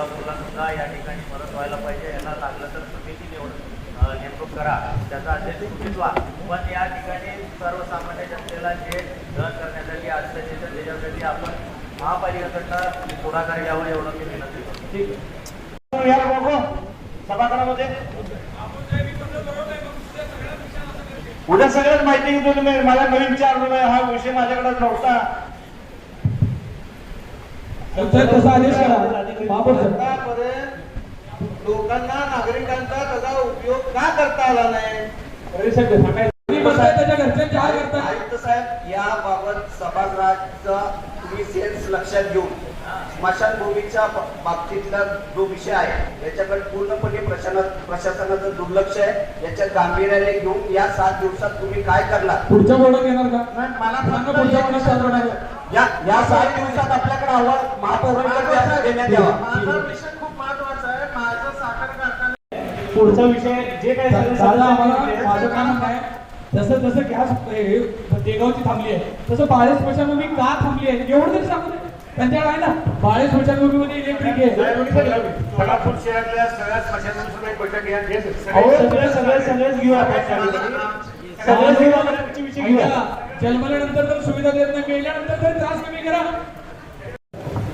सोलापूरला सुद्धा या ठिकाणी मदत व्हायला पाहिजे. याला लागलं तर समिती नेमणूक करा, त्याचा अध्यक्ष तुम्हीच व्हा. पण या ठिकाणी सर्वसामान्य जनतेला जे धन करण्यासाठी अडचणी येतात त्याच्यासाठी आपण महापालिकेकडनं पुढाकार घ्यावा एवढं मी विनंती करतो. ठीक आहे. सभागृहामध्ये उद्या सगळ्यात माहिती घेतो तुम्ही. मला नवीन विचारलो नाही, हा विषय माझ्याकडे नव्हता. लोकांना नागरिकांचा त्याचा उपयोग का करता आला नाही? आयुक्त साहेब, याबाबत सभागृहाचा तुम्ही सेन्स लक्षात घेऊन स्मशानभूमीच्या बाबतीतला जो विषय आहे याच्याकडे पूर्णपणे प्रशासनाचं दुर्लक्ष आहे. याच्या गांभीर्याने घेऊन या 7 दिवसात तुम्ही काय करणार? पुढच्या बोर्डात येणार का? मला या 7 दिवसात आपल्याकडे अहवाल महापौरांकडे देण्यात यावा. माझा विषय खूप महत्वाचा आहे. माझं साखर कारखाना पुढचा विषय जे काही माझं काम काय, जसं जसं गॅस देगावची थांबली आहे तसं बाळे स्मशानभूमी का थांबली आहे एवढं तरी सांगू दे. त्यांच्याकडे आहे ना, बाळे स्मशानभूमीमध्ये इलेक्ट्रिक आहे. सोलापूर शहरातल्या सगळ्या स्मशानभूमीची बैठक घ्या. सगळेच घेऊ आपण. जन्मल्यानंतर तर सुविधा देत नाही, मेल्यानंतर तर त्रास कमी करा.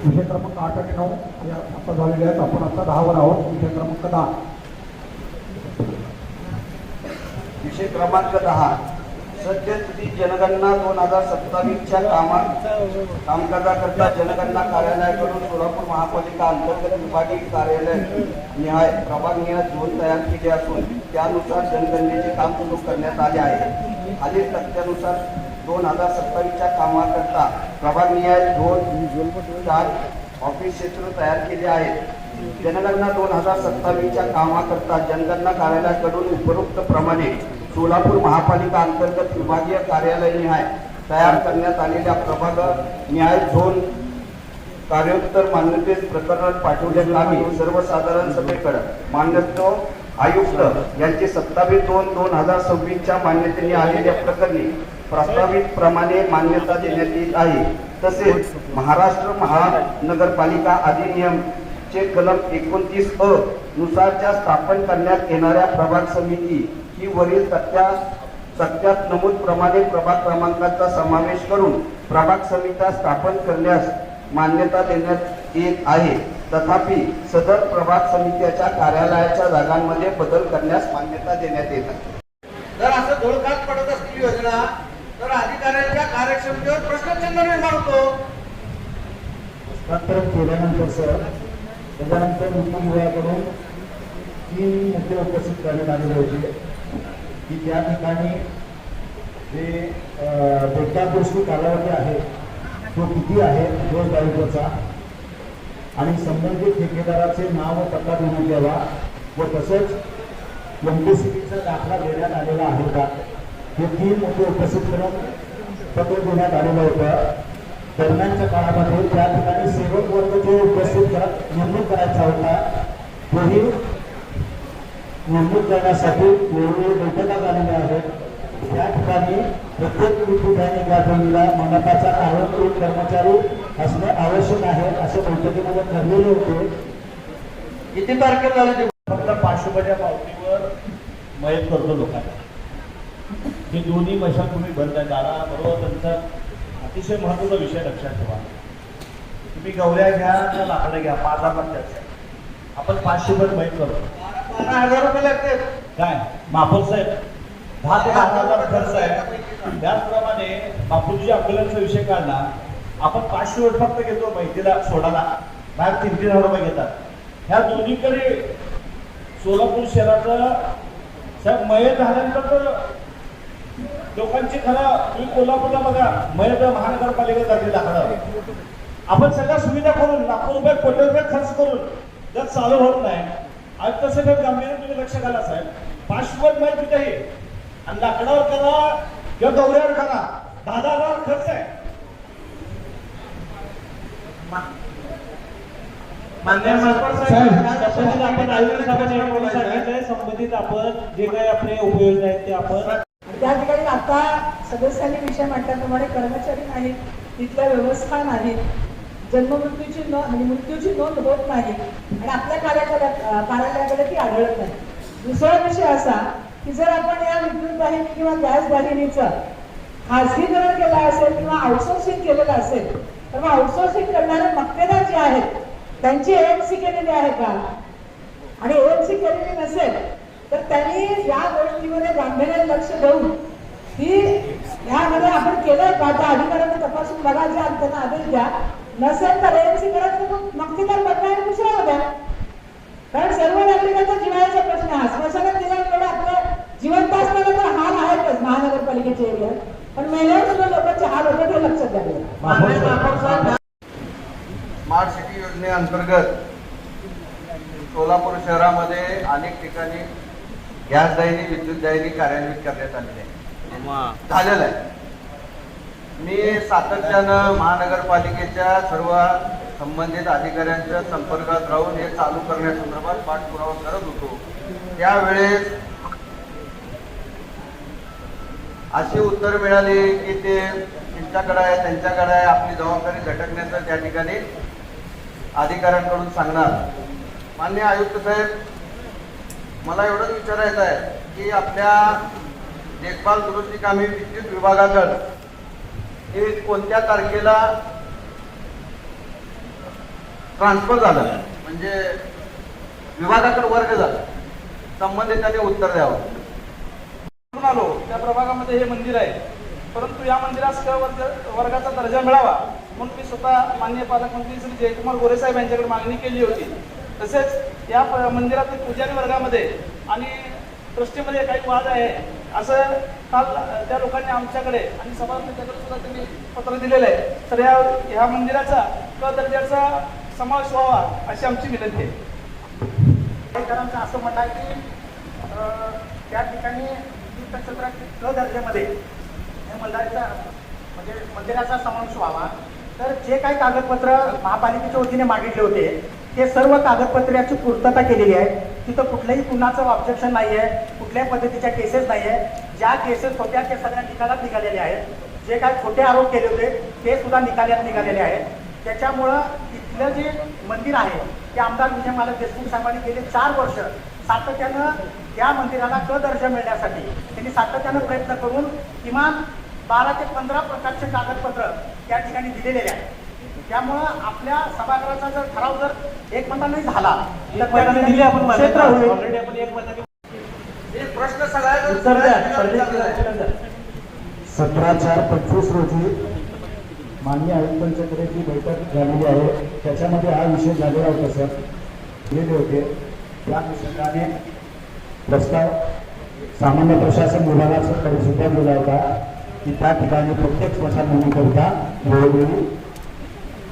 विषय क्रमांक 8 आणि 9 आता झालेले आहेत. आपण आता 10 वर आहोत. विषय क्रमांक 10. विषय क्रमांक 10 सद्यस्थिती जनगणना 2027च्या कामकाजाकरता जनगणना कार्यालयाकडून सोलापूर महापालिका अंतर्गत विभागीय कार्यालय निहाय प्रभागनिहाय झोन तयार केले असून त्यानुसार जनगणनेचे काम सुरू करण्यात आले आहे. खालील तथ्यानुसार 2027च्या कामाकरता प्रभागनिहाय झोन 4 ऑफिस क्षेत्र तयार केले आहेत. जनगणना 2027च्या कामाकरता जनगणना कार्यालयाकडून उपरोक्त प्रमाणे सोलापूर महापालिका अंतर्गत विभागीय कार्यालय निहाय तयार करण्यात आलेल्या प्रभाग निहाय झोन कार्योत्तर मान्यतेस प्रकरण पाठवल्याकामी सर्वसाधारण सभेकडे मान्यतो आयुक्त यांचे 27/2/2026च्या मान्यतेने आलेल्या प्रकरणी प्रस्तावित प्रमाणे मान्यता देण्यात येत आहे. तसेच महाराष्ट्र महानगरपालिका अधिनियम चे कलम 29 अ नुसारच्या स्थापन करण्यात येणाऱ्या प्रभाग समिती ही वरील तथ्यात नमूद प्रमाणे प्रभाग क्रमांकाचा समावेश करून प्रभाग समित्या स्थापन करण्यास मान्यता देण्यात येत आहे. तथापि सदर प्रभाग समित्याच्या कार्यालयाच्या जागांमध्ये बदल करण्यास मान्यता देण्यात येत आहे. जर असं धोळकात पडत असतील योजना तर अधिकाऱ्यांच्या कार्यक्षमतेवर प्रश्नचिन्ह निर्माण होतो. हस्तांतरण केल्यानंतर सर त्याच्यानंतर विभागाकडून 3 मुद्दे उपस्थित करण्यात आलेले होते की त्या ठिकाणी जे बेकारदोषी कालावधी आहे तो किती आहे रोज तालुक्याचा आणि संबंधित ठेकेदाराचे नाव व पत्ता देण्यात यावा व तसंच एमपीसीचा दाखला देण्यात आलेला आहे का हे 3 मुद्दे उपस्थित करून पत्र देण्यात आलेलं होतं. दरम्यानच्या काळामध्ये त्या ठिकाणी सेवक वर्ग जे उपस्थित नेमणूक करायचा होता तोही नेमणूक करण्यासाठी वेगवेगळ्या बैठका झालेल्या आहेत. त्या ठिकाणी प्रत्येक ठिकाणी गाठवलेला मंडपाचा कायम कर्मचारी असणे आवश्यक आहे अशा बैठकीमध्ये ठरलेले होते. किती तारखेला झाले? फक्त 500 रुपयाच्या पावतीवर मयत करतो लोकांना. हे दोन्ही मशानभूमी बंद आहे. दाराबरोबर त्यांचा अतिशय महत्त्वाचा विषय लक्षात ठेवा. तुम्ही गवऱ्या घ्या तर लाकडं घ्या, 5,000 त्याचे आपण 500 रुपये मयत करतो. 12,000 रुपये लागते. काय महापौर साहेब 10 ते 12,000 खर्च आहे. त्याचप्रमाणे बापूजी अकोल्याचा विषय काढला. आपण 500 रुपये फक्त घेतो माहितीला सोडायला, बाहेर 3,000 रुपये घेतात. ह्या दोन्हीकडे सोलापूर शहराचं साहेब मयत झाल्यानंतर तर लोकांची खरं तुम्ही कोल्हापूरला बघा मयत महानगरपालिका जाते लाकडं. आपण सगळ्या सुविधा करून लाखो रुपये कोटी रुपये खर्च करून जर चालू होत नाही आज तसं काही गांभीर्य तुम्ही लक्ष घाला साहेब. 500 रुपये मयत तिथे आणि लाकडावर करा किंवा गवऱ्यावर करा 10,000 खर्च आहे. संबंधित आपण जे काही आपले उपयोजना आहेत ते आपण त्या ठिकाणी आता सदस्यांनी विषय म्हटल्याप्रमाणे कर्मचारी नाहीत, तिथल्या व्यवस्था नाहीत. जन्ममृत्यूची नोंद म्हणजे मृत्यूची नोंद होत नाही आणि आपल्या कार्यालयाकडे ती आढळत नाही. दुसरा विषय असा की जर आपण या विद्युत वाहिनी किंवा गॅस वाहिनीचं खासगीकरण केलं असेल किंवा आउटसोर्सिंग केलेलं असेल तर मग आउटसोर्सिंग करणारे मक्तेदार जे आहेत त्यांची एएमसी केलेली आहे का, आणि एएमसी केलेली नसेल तर त्यांनी या गोष्टीमध्ये गांभीर्याने लक्ष देऊन की ह्यामध्ये आपण केलंय का त्या अधिकाऱ्यांनी तपासून बघा, जे त्यांना आदेश द्या. नसेल तर एएमसी करत मक्तेदार बदलायला दुसरा होत्या. कारण सर्व नागरिकांचा जिव्हाळ्याचा प्रश्न हा स्मशानात दिल्यामुळे आपलं जिवंत असताना तर हाल आहेतच महानगरपालिकेचे एरियात, पण मेल्यावर सुद्धा लोकांचे हाल होतात हे लक्षात द्यावे. स्मार्ट सिटी योजनेअंतर्गत सोलापूर शहरामध्ये अनेक ठिकाणी गॅस दाहिनी विद्युत दाहिनी कार्यान्वित करण्यात आलेली आहे, झालेलं आहे. मी सातत्यानं महानगरपालिकेच्या सर्व संबंधित अधिकाऱ्यांच्या संपर्कात राहून हे चालू करण्यासंदर्भात पाठपुरावा करत होतो. त्यावेळेस अशी उत्तर मिळाली की ते त्यांच्याकडे आहे त्यांच्याकडे आहे, आपली जबाबदारी झटकण्याचं त्या ठिकाणी अधिकाऱ्यांकडून सांगणार. माननीय आयुक्त साहेब, मला एवढंच विचारायचं आहे की आपल्या देखभाल दुरुस्ती कामे विद्युत विभागाकडे हे कोणत्या तारखेला ट्रान्सफर झालं, म्हणजे विभागाकडे वर्ग झाला, संबंधितांनी उत्तर द्यावं. आलो त्या प्रभागामध्ये हे मंदिर आहे, परंतु या मंदिरास क वर्गाचा दर्जा मिळावा म्हणून मी स्वतः माननीय पालकमंत्री श्री जयकुमार गोरे साहेब यांच्याकडे मागणी केली होती. तसेच या मंदिरातील पुजारी वर्गामध्ये आणि ट्रस्टीमध्ये काही वाद आहे असं काल त्या लोकांनी आमच्याकडे आणि सभापतींच्याकडे सुद्धा त्यांनी पत्र दिलेलं आहे. तर ह्या मंदिराचा क दर्जाचा समावेश व्हावा अशी आमची विनंती आहे. अधिकाऱ्यांचं असं म्हणणं आहे की त्या ठिकाणी तीर्थक्षेत्रात क दर्जामध्ये मंदिराचा समावेश व्हावा. तर जे काही कागदपत्र महापालिकेच्या वतीने मागितले होते ते सर्व कागदपत्राची पूर्तता केलेली आहे. तिथं कुठलंही कुणाचं ऑब्जेक्शन नाही आहे, कुठल्याही पद्धतीच्या केसेस नाही आहे. ज्या केसेस होत्या ते सगळ्या निकालात निघालेले आहेत. जे काही खोटे आरोप केले होते ते सुद्धा निकालात निघालेले आहेत. त्याच्यामुळं तिथलं जे मंदिर आहे ते आमदार विजय मालक देशमुख साहेबांनी गेले 4 वर्ष सातत्यानं त्या मंदिराला क दर्जा मिळण्यासाठी त्यांनी सातत्यानं प्रयत्न करून किमान 12 ते 15 प्रकारचे कागदपत्र त्या ठिकाणी दिलेले आहेत. त्यामुळं आपल्या सभागृहाचा जर ठराव जर एकमताने झाला तर क्षेत्र होईल. प्रश्न सगळ्या 17/4/25 रोजी माननीय आयुक्तांच्याकडे जी बैठक झालेली आहे त्याच्यामध्ये हा विषय झालेला होता. सर गेले होते त्या अनुषंगाने प्रस्ताव सामान्य प्रशासन विभागाकडे सुद्धा दिला होता की त्या ठिकाणी प्रत्येक स्मशानभूमीकरिता वेळोवेळी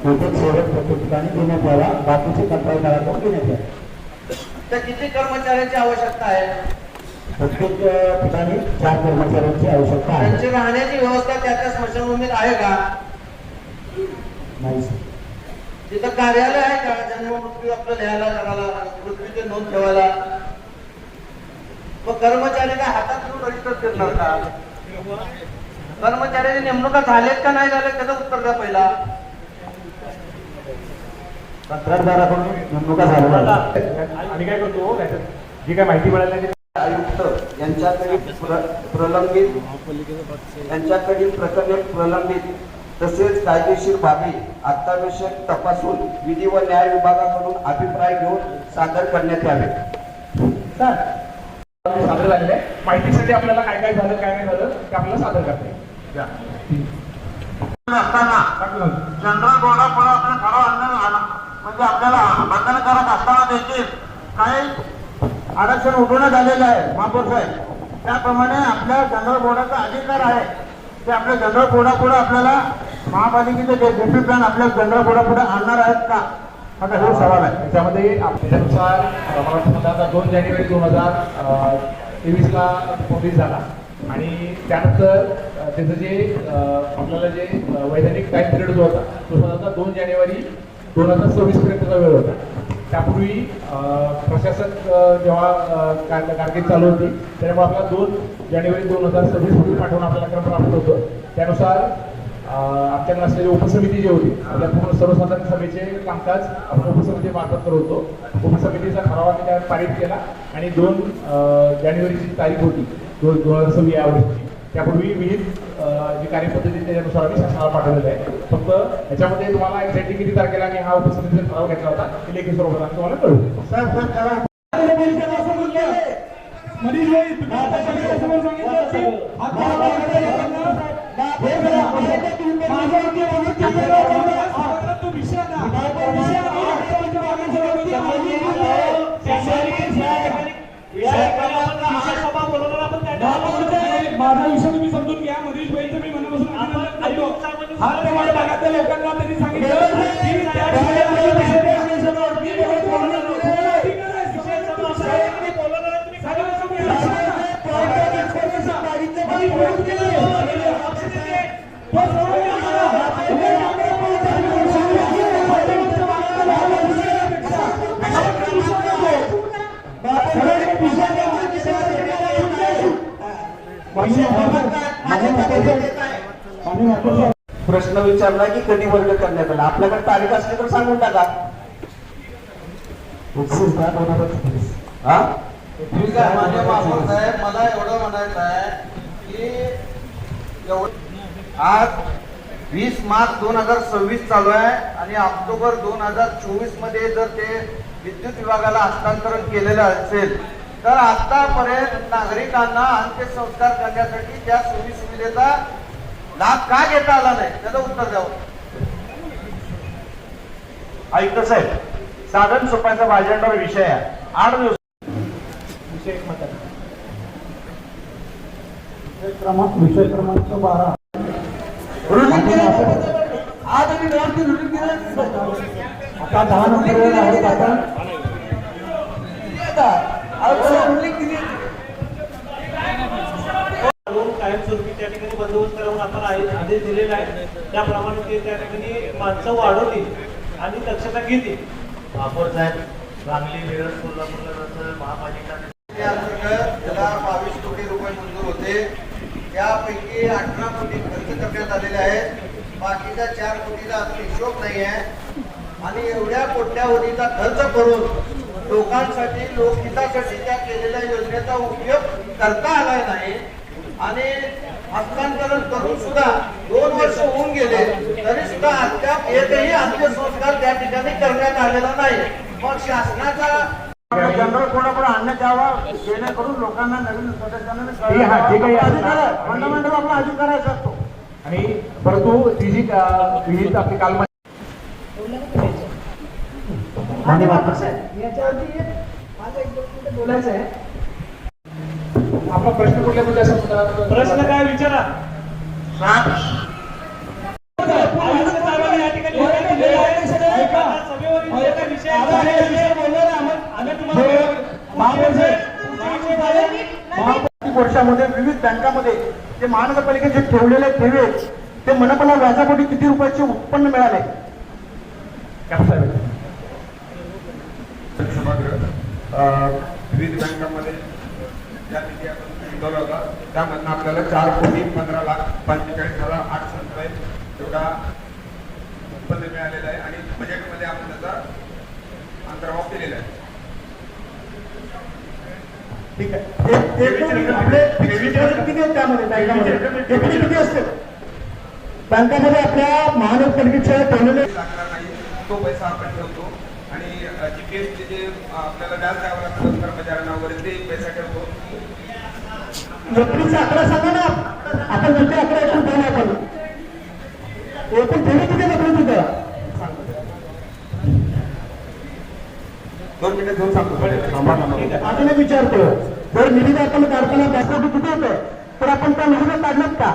प्रत्येक सेवक प्रत्येक ठिकाणी देण्यात यावा, बाकीचे कंत्राटदाराकडून देण्यात यावे. तर किती कर्मचाऱ्यांची आवश्यकता आहे? प्रत्येक ठिकाणी 4 कर्मचाऱ्यांची आवश्यकता आहे. त्यांची राहण्याची व्यवस्था त्या स्मशानभूमीत आहे का? नाही सर. तिथं कार्यालय आहे का? जन्म मृत्यू आपलं लिहायला करायला, मृत्यूची नोंद ठेवायला? मग कर्मचारी काय हातात घेऊन रजिस्टर फिरणार का? कर्मचाऱ्याची नेमणुका झालेत का नाही झालेत त्याचं उत्तर द्या पहिला. कंत्राटदाराकडून नेमणुका झालेल्या आम्ही काय करतो जी काय माहिती मिळाली आयुक्त यांच्याकडील प्रकरणे प्रलंबित तसेच कायदेशीर बाबी अत्यावश्यक तपासून विधी व न्याय विभागाकडून अभिप्राय घेऊन सादर करण्यात यावे. सादर झालेलं आहे. माहितीसाठी आपल्याला काय काय झालं काय नाही झालं ते आपल्याला सादर करता येईल. जनरल बोर्डापुढे आपलं खरं आणणं म्हणजे आपल्याला बंधनकारक असताना देखील काही आरक्षण उठवण्यात आलेलं आहे महापौर साहेब. त्याप्रमाणे आपल्या जनरल बोर्डाचा अधिकार आहे ते आपल्या जनरल बोर्डापुढे आपल्याला महापालिकेचे जे डेप्युटी प्लॅन आपल्या जनरल बोर्डापुढे आणणार आहेत का, आता हे सवाल आहे. त्याच्यामध्ये त्यानुसार मला वाटतं आता 2 जानेवारी 2023ला पब्लिश झाला आणि त्यानंतर त्याचं जे आपल्याला जे वैधानिक टाईम पिरियड जो होता तो साधारणतः 2 जानेवारी 2026 पर्यंतचा वेळ होता. त्यापूर्वी प्रशासक जेव्हा कारकीर्द चालू होती त्यामुळे आपल्याला 2 जानेवारी 2026 पूर्वी पाठवून आपल्याला क्रम प्राप्त होतं. त्यानुसार आमच्याकडे असलेली उपसमिती जी होती त्या पूर्ण सर्वसाधारण सभेचे कामकाज आपण उपसमितीमार्फत करतो. उपसमितीचा ठराव आम्ही त्यात पारित केला आणि 2 जानेवारीची तारीख होती 2026 या वर्षी. त्यापूर्वी विहित जी कार्यपद्धती त्याच्यानुसार आम्ही शासनाला पाठवलेलं आहे. फक्त याच्यामध्ये तुम्हाला एक्झॅक्टली किती तारखेला आम्ही हा उपसमितीचा ठराव घेतला होता ते लेखी स्वरूपात आम्ही तुम्हाला कळवू. माझा विषय तुम्ही समजून घ्या. मनीष भाईंचं मी मनापासून अभिनंदन करतो. हा तेव्हा भागातल्या लोकांना त्यांनी सांगितलं की त्या प्रश्न विचारला की कधी वर्ग करण्यात आला. आपल्याकडे तारीख असली तर सांगून टाका. हा ठीक आहे. माझ्या महापौर साहेब, मला एवढं म्हणायचं आहे की आज 20 मार्च 2026 चालू आहे आणि ऑक्टोबर 2024 मध्ये जर ते विद्युत विभागाला हस्तांतरण केलेलं असेल तर आतापर्यंत नागरिकांना अंत्यसंस्कार करण्यासाठी त्या सोयी सुविधेचा लाभ का घेता आला नाही, त्याचं उत्तर द्यावं. आयुक्त साहेब, साधन सोपायचा भाजंडावर विषय आहे. 8 दिवस विषय क्रमांक 12 आज आम्ही व्यवस्थित रुटीन केलं. आता 10 नंबर वेळ आहेत. कायमस्वरूपी त्या ठिकाणी बंदोबस्त करून आपण आदेश दिलेला आहे. त्याप्रमाणे ते त्या ठिकाणी माणसं वाढवतील आणि दक्षता घेतील. महापौर साहेब, सांगली, मिरज, कोल्हापूर महापालिका त्याला 22 कोटी रुपये मंजूर होते. त्यापैकी 18 कोटी खर्च करण्यात आलेले आहेत. बाकीच्या 4 कोटीचा अजून हिशोब नाही आहे आणि एवढ्या कोट्यावधीचा खर्च करून लोकांसाठी लोकहितासाठी त्या केलेल्या योजनेचा उपयोग करता आला नाही आणि हस्तांतरण करून सुद्धा 2 वर्ष होऊन गेले तरी सुद्धा अद्याप एकही अंत्यसंस्कार त्या ठिकाणी करण्यात आलेला नाही. मग शासनाचा जनरल कोणाकडे आणण्यात यावा जेणेकरून लोकांना नवीन सदस्यांना फंडामेंटल आपला अधिकार आहे असतो. आणि परंतु ती जी विहित आपली काल आणि याच्यावरती माझं 1-2 मिनिटं बोलायचं आहे. आपला प्रश्न कुठल्या मुद्द्याचा होता? प्रश्न काय विचारा. या ठिकाणी वर्षामध्ये विविध बँकामध्ये जे महानगरपालिकेचे ठेवलेले ठेवे ते मनपाला व्याजापोटी किती रुपयाचे उत्पन्न मिळाले? विविध बँकांमध्ये ज्या निधी आपण गुंतवला होता त्यामधनं आपल्याला 4,15,45,800 एवढा उत्पन्न मिळालेलं आहे आणि बजेटमध्ये आपण त्याचा अंतर्भाव केलेला आहे. ठीक आहे. किती आहेत त्यामध्ये बँकामध्ये किती असते बँकामध्ये आपल्या महानगरपालिकेच्या ठेवलेले लागणार नाही तो पैसा आपण ठेवतो आणि जीपीएसचे जे आपल्याला व्याज द्यावं लागतं कर्मचाऱ्यांना वगैरे ते पैसा ठेवतो. नोकरीचा आकडा सांगा ना. आपण नंतर आकडा एकूण ठेवला आपण एकूण ठेवले किती नोकरी तिथं 2 मिनिटं घेऊन सांगतो. आपण विचारतो जर निविदा आपण काढताना बँकेत किती होते तर आपण त्या निविदा काढल्यात का?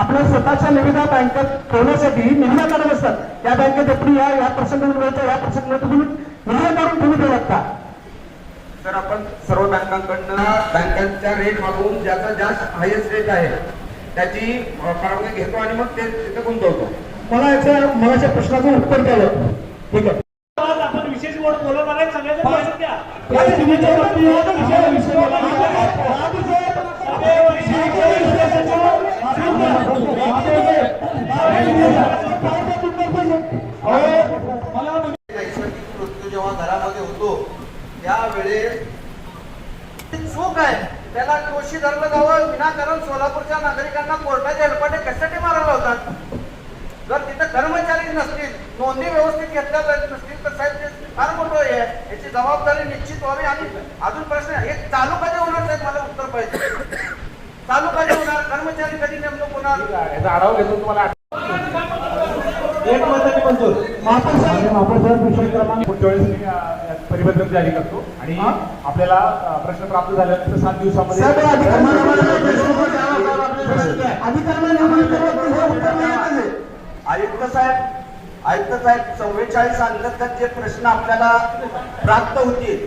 आपल्या स्वतःच्या निविदा बँकेत ठेवण्यासाठी निविदा काढत असतात. त्या बँकेत आपण या प्रसंगात या प्रसंगात तुम्ही निविदा काढून तुम्ही ठेवलात का? तर आपण सर्व बँकांकडनं बँकांच्या रेट मागून ज्याचा जास्त हायेस्ट रेट आहे त्याची परवानगी घेतो आणि मग ते तिथे गुंतवतो. मला प्रश्नाचं उत्तर द्यावं. ठीक आहे. आपण विशेष बोर्ड बोलवणार आहे सगळ्यांना लक्षात घ्या. नैसर्गिक मृत्यू जेव्हा घरामध्ये होतो त्यावेळेस चूक आहे, त्याला दोषी धरलं जावं. विनाकारण सोलापूरच्या नागरिकांना कोर्टाचे हेलपाटे कशासाठी मारायला होतात? जर तिथे कर्मचारी नसतील, नोंदी व्यवस्थित घेतल्या जात नसतील तर साहेब ते फार मोठं हे आहे. याची जबाबदारी निश्चित व्हावी. आणि अजून प्रश्न, हे चालू कधी होणार साहेब? मला उत्तर पाहिजे. चालू कधी होणार? कर्मचारी कधी नेमणूक होणार? याचा आढावा घेतो तुम्हाला. एक मताने मंजूर. पुढच्या वेळेस मी परिपत्रक जारी करतो आणि आपल्याला प्रश्न प्राप्त झाल्यानंतर 7 दिवसामध्ये आयुक्त साहेब 44 अंतर्गत जे प्रश्न आपल्याला प्राप्त होतील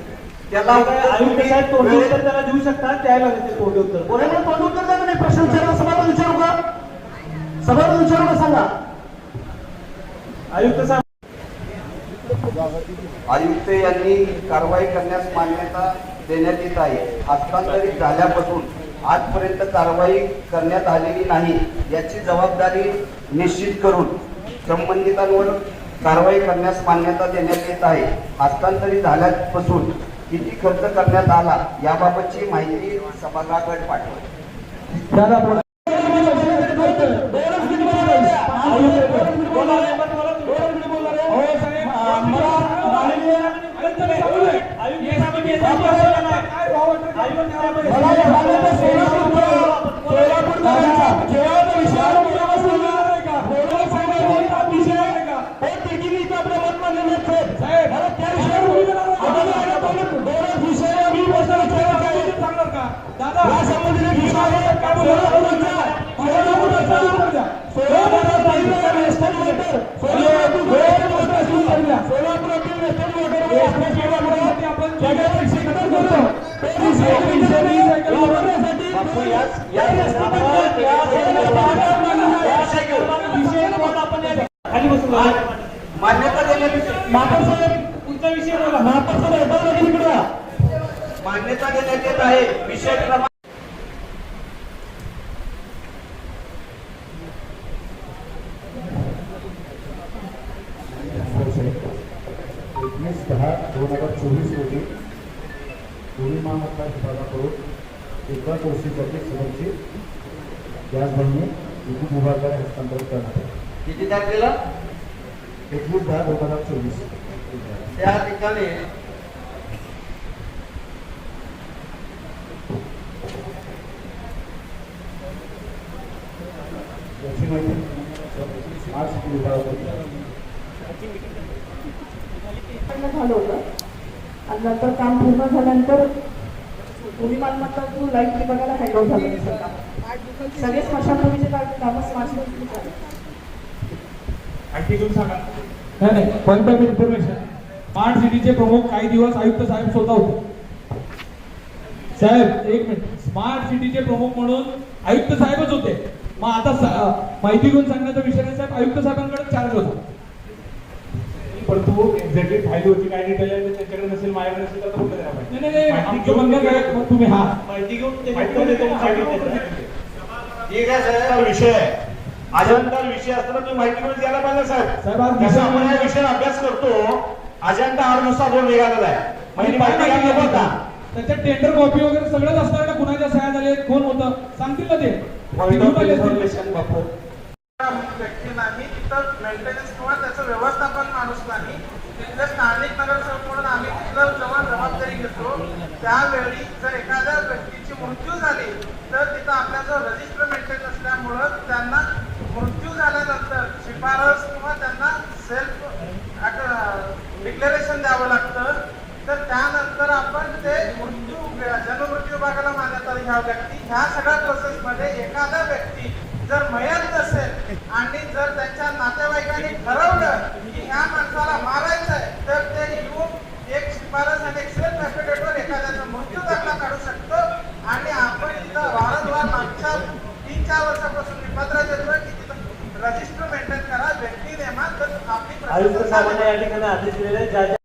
त्याला आयुक्त साहेब तोंडी उत्तर त्याला देऊ शकतात, द्यायला लागेल तोंडी उत्तर. कोणाला तोंड उत्तर द्यायचं नाही. प्रश्न विचारा, सभागृह विचारू का? सभागृह विचारू का सांगा. आयुक्त साहेब आयुक्त यांनी कारवाई करण्यास मान्यता देण्यात येत आहे. हस्तांतरित झाल्यापासून आजपर्यंत कारवाई करण्यात आलेली नाही याची जबाबदारी निश्चित करून संबंधितांवर कारवाई करण्यास मान्यता देण्यात येत आहे. हस्तांतरित झाल्यापासून किती खर्च करण्यात आला याबाबतची माहिती सभागृहाकडे पाठवा. मान्यता देण्यात येत आहे. विषय क्रमांक रोजी दोन्ही महामंडळ विभागाकडून एकाच वर्षीसाठी सदरची गॅस भरणी विद्युत विभागाला हस्तांतरित करण्यात आले. किती तारखेला? 21/10/2024. त्या ठिकाणी याची माहिती स्मार्ट सिटी विभागाकडून झालं होतं आणि नंतर काम पूर्ण झाल्यानंतर दोन्ही मालमत्ता लाईट विभागाला हँडओव्हर झालं. सगळे स्मशानभूमीचे कामं स्मार्ट सिटी झाले. आणखी घेऊन सांगा. नाही पॉइंट ऑफ इन्फॉर्मेशन, स्मार्ट सिटीचे प्रमुख काही दिवस आयुक्त साहेब स्वतः होते. साहेब एक मिनिट, स्मार्ट सिटीचे प्रमुख म्हणून आयुक्त साहेबच होते. मग आता माहिती घेऊन सांगण्याचा विषय नाही साहेब, आयुक्त साहेबांकडे चार्ज होता. परंतु एक्झॅक्टली फाईल होती काय डिटेल आहे त्यांच्याकडे नसेल, माझ्याकडे नसेल तर कुठे द्यायला पाहिजे. नाही आमचं म्हणणं काय, मग तुम्ही हा माहिती घेऊन ते देतो सांगितलं. ठीक आहे साहेब, विषय अजंता विषय असताना तुम्ही माहिती मिळून द्यायला पाहिजे साहेब. जसं आपण या विषयावर अभ्यास करतो, अजंता 8 नुसार 2 निघालेला आहे. माहिती घ्यायला होता त्याच्यात टेंडर कॉपी वगैरे सगळंच असतं ना, कुणाच्या सह्या झाले, कोण होतं सांगतील ना ते. व्यक्ती नाही तिथं मेंटेनन्स किंवा त्याचं व्यवस्थापन माणूस नाही. तिथले स्थानिक नगरसेवक म्हणून आम्ही तिथलं जेव्हा जबाबदारी घेतो त्यावेळी जर एखाद्या व्यक्तीची मृत्यू झाली तर तिथं आपल्याचं रजिस्टर मेंटेन असल्यामुळं त्यांना मृत्यू झाल्यानंतर शिफारस किंवा त्यांना सेल्फ डिक्लेरेशन द्यावं लागतं. तर त्यानंतर आपण ते जनमृत्यू विभागाला मान्यता घ्यावी लागते. ह्या सगळ्या प्रोसेसमध्ये एखादा व्यक्ती जर मयत असेल आणि जर त्यांच्या नातेवाईकांनी ठरवलं की ह्या माणसाला मारायचं आहे तर ते येऊन एक शिफारस आणि एक सेल्फ ॲफिडेव्हिटवर एखाद्याचा मृत्यू दाखला काढू शकतो. आणि आपण तिथं वारंवार मागच्या 3-4 वर्षापासून मी पत्र देतोय की तिथं रजिस्टर मेंटेन करा, व्यक्ती नेमा. तर आपली आयुक्त साहेबांनी या ठिकाणी आदेश दिलेले